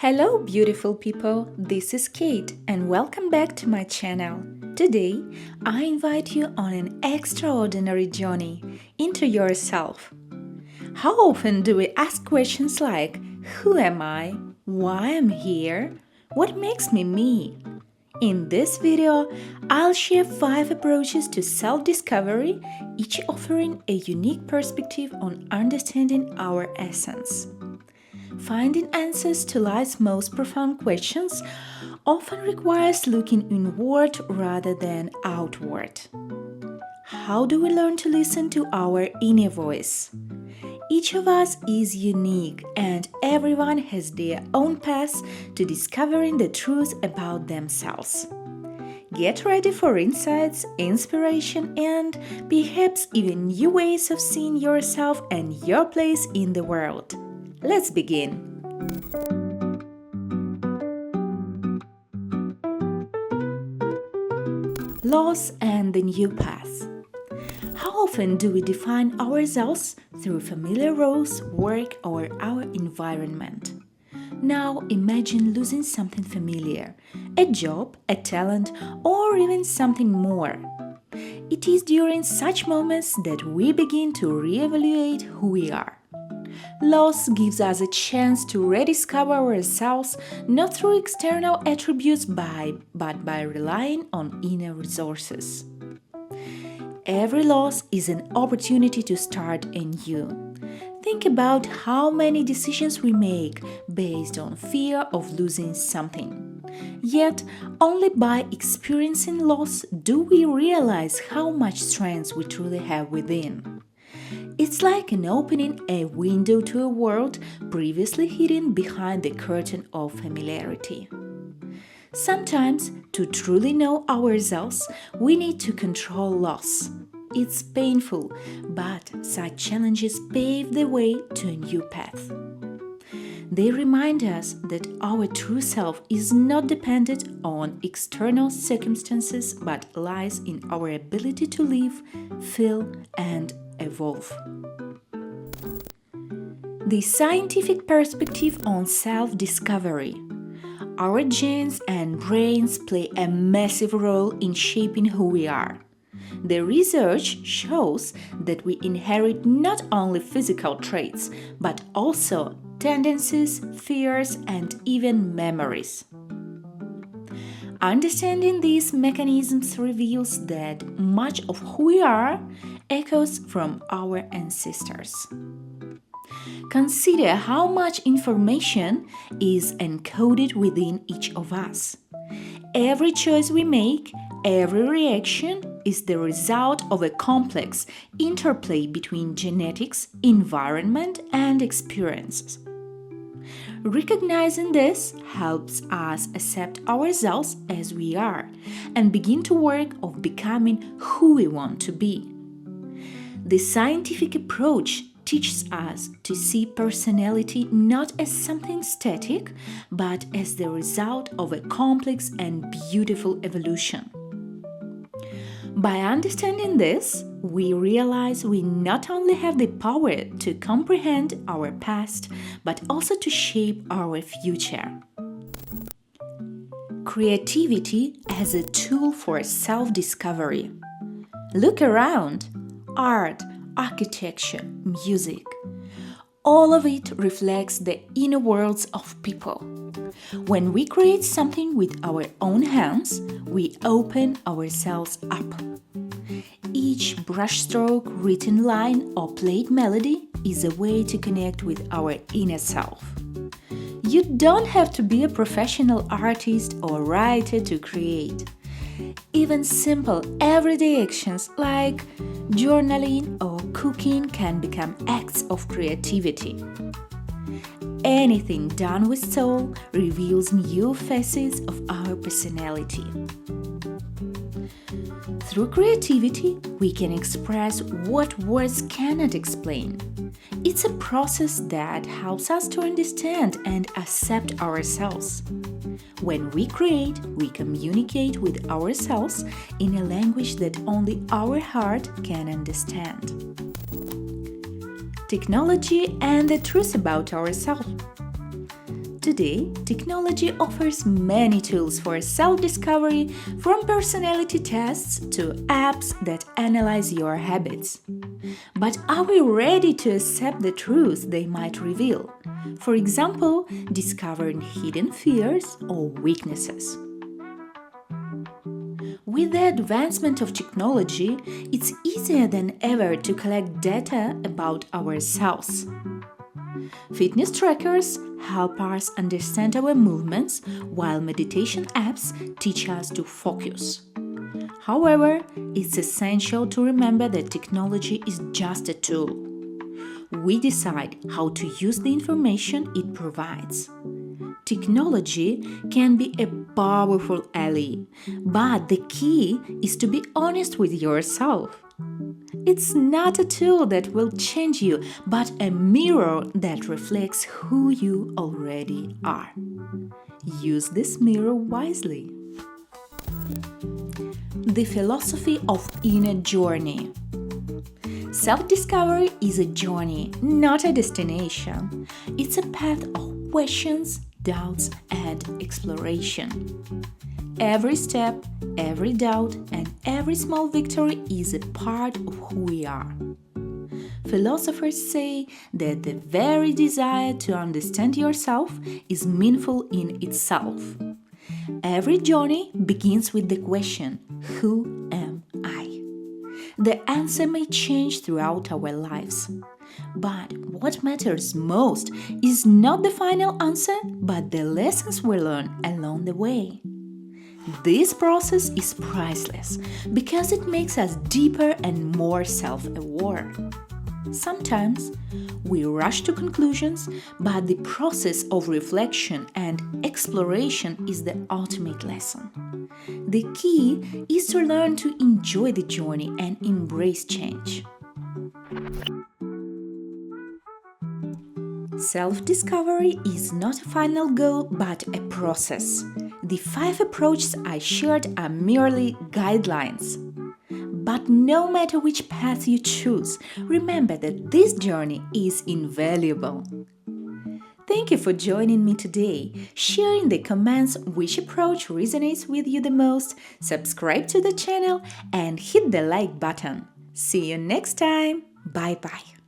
Hello, beautiful people. This is Kate, and welcome back to my channel. Today, I invite you on an extraordinary journey into yourself. How often do we ask questions like, who am I? Why am I here? What makes me me? In this video, I'll share 5 approaches to self-discovery, each offering a unique perspective on understanding our essence. Finding answers to life's most profound questions often requires looking inward rather than outward. How do we learn to listen to our inner voice? Each of us is unique, and everyone has their own path to discovering the truth about themselves. Get ready for insights, inspiration, and perhaps even new ways of seeing yourself and your place in the world. Let's begin. Loss and the new path. How often do we define ourselves through familiar roles, work, or our environment? Now imagine losing something familiar, a job, a talent, or even something more. It is during such moments that we begin to reevaluate who we are. Loss gives us a chance to rediscover ourselves not through external attributes but by relying on inner resources. Every loss is an opportunity to start anew. Think about how many decisions we make based on fear of losing something. Yet, only by experiencing loss do we realize how much strength we truly have within. It's like opening a window to a world previously hidden behind the curtain of familiarity. Sometimes, to truly know ourselves, we need to control loss. It's painful, but such challenges pave the way to a new path. They remind us that our true self is not dependent on external circumstances but lies in our ability to live, feel, and evolve. The scientific perspective on self-discovery. Our genes and brains play a massive role in shaping who we are. The research shows that we inherit not only physical traits, but also tendencies, fears, and even memories. Understanding these mechanisms reveals that much of who we are echoes from our ancestors. Consider how much information is encoded within each of us. Every choice we make, every reaction is the result of a complex interplay between genetics, environment, and experiences. Recognizing this helps us accept ourselves as we are and begin to work of becoming who we want to be. The scientific approach teaches us to see personality not as something static, but as the result of a complex and beautiful evolution. By understanding this, we realize we not only have the power to comprehend our past, but also to shape our future. Creativity as a tool for self-discovery. Look around. Art, architecture, music. All of it reflects the inner worlds of people. When we create something with our own hands, we open ourselves up. Each brushstroke, written line, or played melody is a way to connect with our inner self. You don't have to be a professional artist or writer to create. Even simple everyday actions like journaling or cooking can become acts of creativity. Anything done with soul reveals new facets of our personality. Through creativity, we can express what words cannot explain. It's a process that helps us to understand and accept ourselves. When we create, we communicate with ourselves in a language that only our heart can understand. Technology and the truth about ourselves. Today, technology offers many tools for self-discovery, from personality tests to apps that analyze your habits. But are we ready to accept the truth they might reveal? For example, discovering hidden fears or weaknesses. With the advancement of technology, it's easier than ever to collect data about ourselves. Fitness trackers help us understand our movements, while meditation apps teach us to focus. However, it's essential to remember that technology is just a tool. We decide how to use the information it provides. Technology can be a powerful ally, but the key is to be honest with yourself. It's not a tool that will change you, but a mirror that reflects who you already are. Use this mirror wisely. The philosophy of inner journey. Self-discovery is a journey, not a destination. It's a path of questions, doubts, and exploration. Every step, every doubt, and every small victory is a part of who we are. Philosophers say that the very desire to understand yourself is meaningful in itself. Every journey begins with the question, who am I? The answer may change throughout our lives. But what matters most is not the final answer, but the lessons we learn along the way. This process is priceless because it makes us deeper and more self-aware. Sometimes we rush to conclusions, but the process of reflection and exploration is the ultimate lesson. The key is to learn to enjoy the journey and embrace change. Self-discovery is not a final goal, but a process. The 5 approaches I shared are merely guidelines. But no matter which path you choose, remember that this journey is invaluable. Thank you for joining me today. Share in the comments which approach resonates with you the most, subscribe to the channel, and hit the like button. See you next time. Bye-bye.